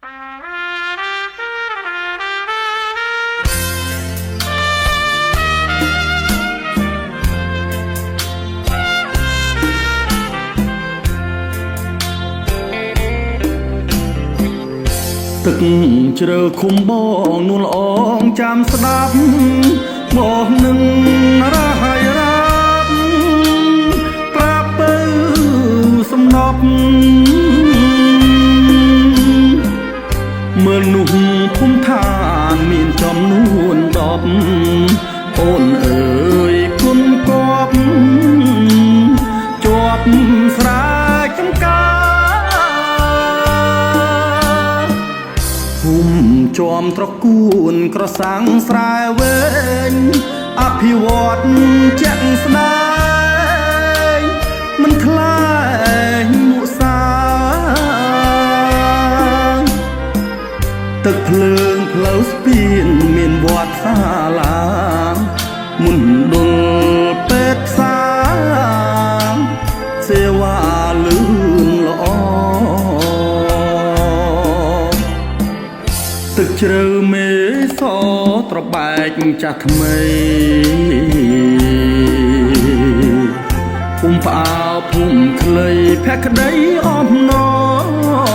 ទឹកជ្រៅឃុំបងនួនល្អងចាំស្ដាប់មកនឹងរហើយរាប់ប្រាប់ទៅសំណប់មើលនោះភូមិឋានមានចំនួន10អូនអើយគុណគប់ជាប់ស្រែចំការភូមិជាំត្រកួនក្រសាំងស្រែវែងអភិវឌ្ឍជាក់ស្ដែងមិនខ្លែងមុសាទឹកភ្លើងផ្លូវស្ពានមានវត្តសាលាមុនដុលពេទ្យសាសេវាលឿនល្អទឹកជ្រៅមេសត្របែកចាស់ថ្មីភូមិផ្អើភូមិខ្លីភក្តីអំណរ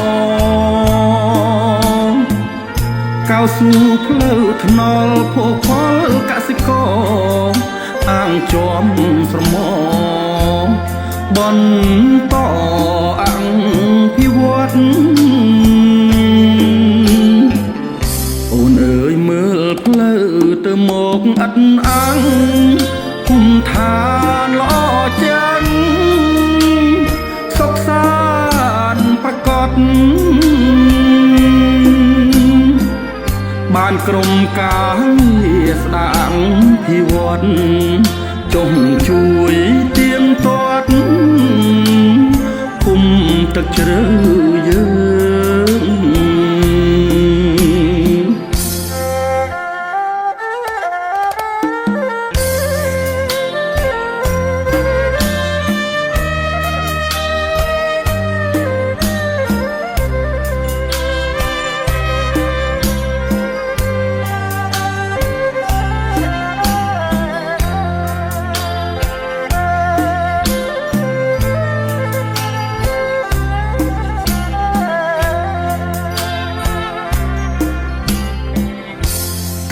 កៅស៊ូផ្លូវថ្នល់ភោផលកសិករអាងជាំស្រមងបន្តភិវឌ្ឍអូនអើយមើលផ្លូវទៅមកអត់អាំងភូមិឋានល្អចាញ់សុខសាន្តប្រកបបានក្រុមការងារស្ដាងភិវឌ្ឍចុះជួយទៀងទាត់ភូមិទឹកជ្រៅយើង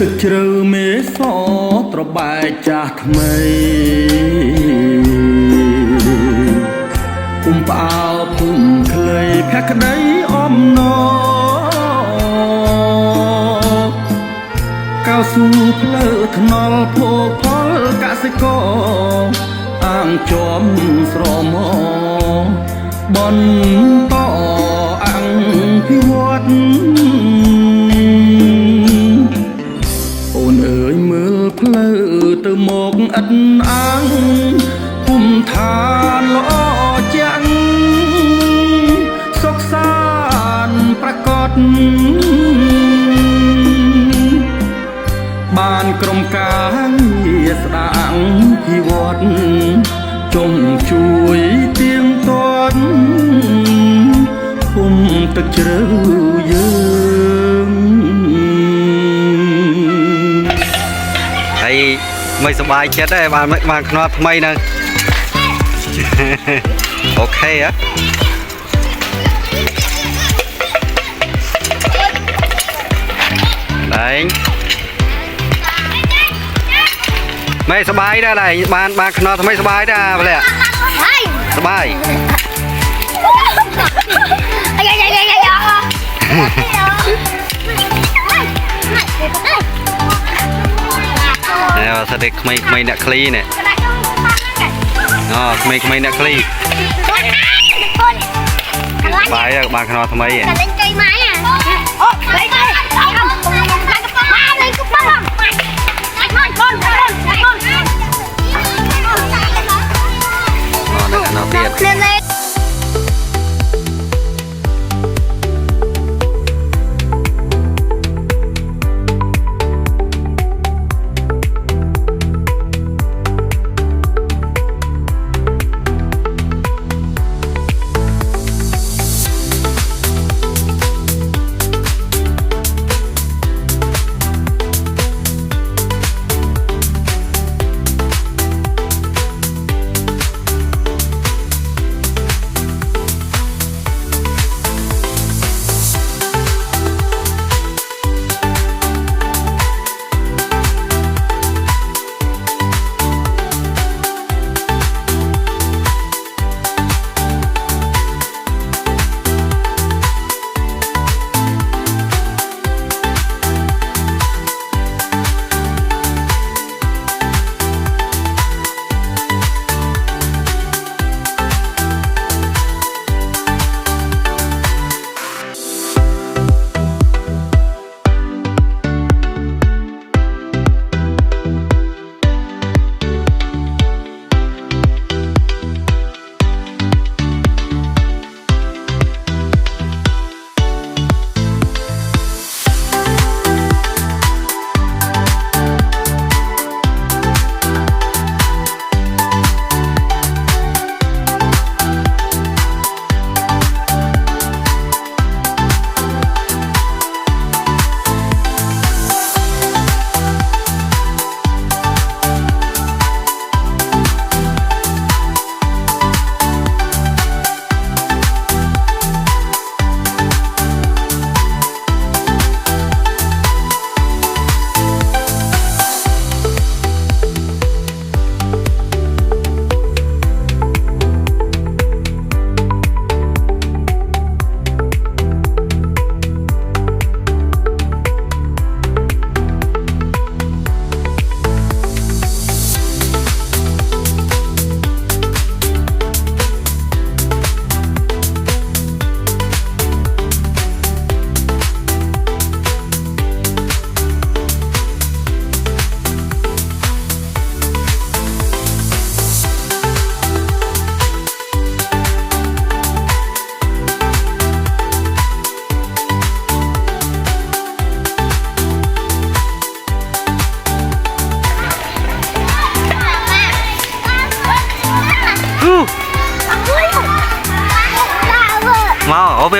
ទឹកជ្រៅមេសត្របែកចាស់ថ្មីភូមិផ្អើភូមិខ្លីភក្តីអំណរកៅស៊ូផ្លូវថ្នល់ភោផលកសិករអាងជាំស្រមងបន្តភិវឌ្ឍអូនអើយមើលផ្លូវទៅមកអត់អាំងភូមិឋានល្អជាងសុខសាន្តប្រកបបានក្រុមការងារស្ដាងភិវឌ្ឍចុងជួយទៀងទាត់ភូមិទឹកជ្រៅយើងហើយមិនសប្បាយចិត្តទេបានខ្នាត់ថ្មីហ្នឹងអូខេហ៎đấy mấy sắp bài ra này ban nó mấy sắp bài ra vậy sắp bài nè sao đây mấy nè clean nè mấy nè clean bài ra ban nó thay mấy nó biết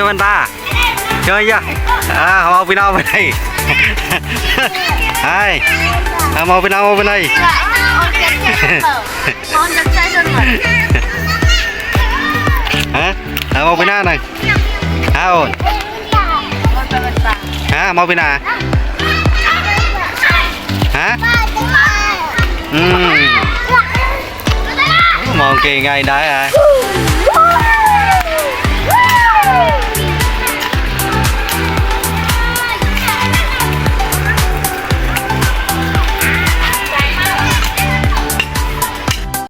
มันตาchơi chưa mau bên đâu bên đây hai mau bên đâu bên đây hả mau bên nào này ổn mau bên nào hả mong kỳ ngày đấy à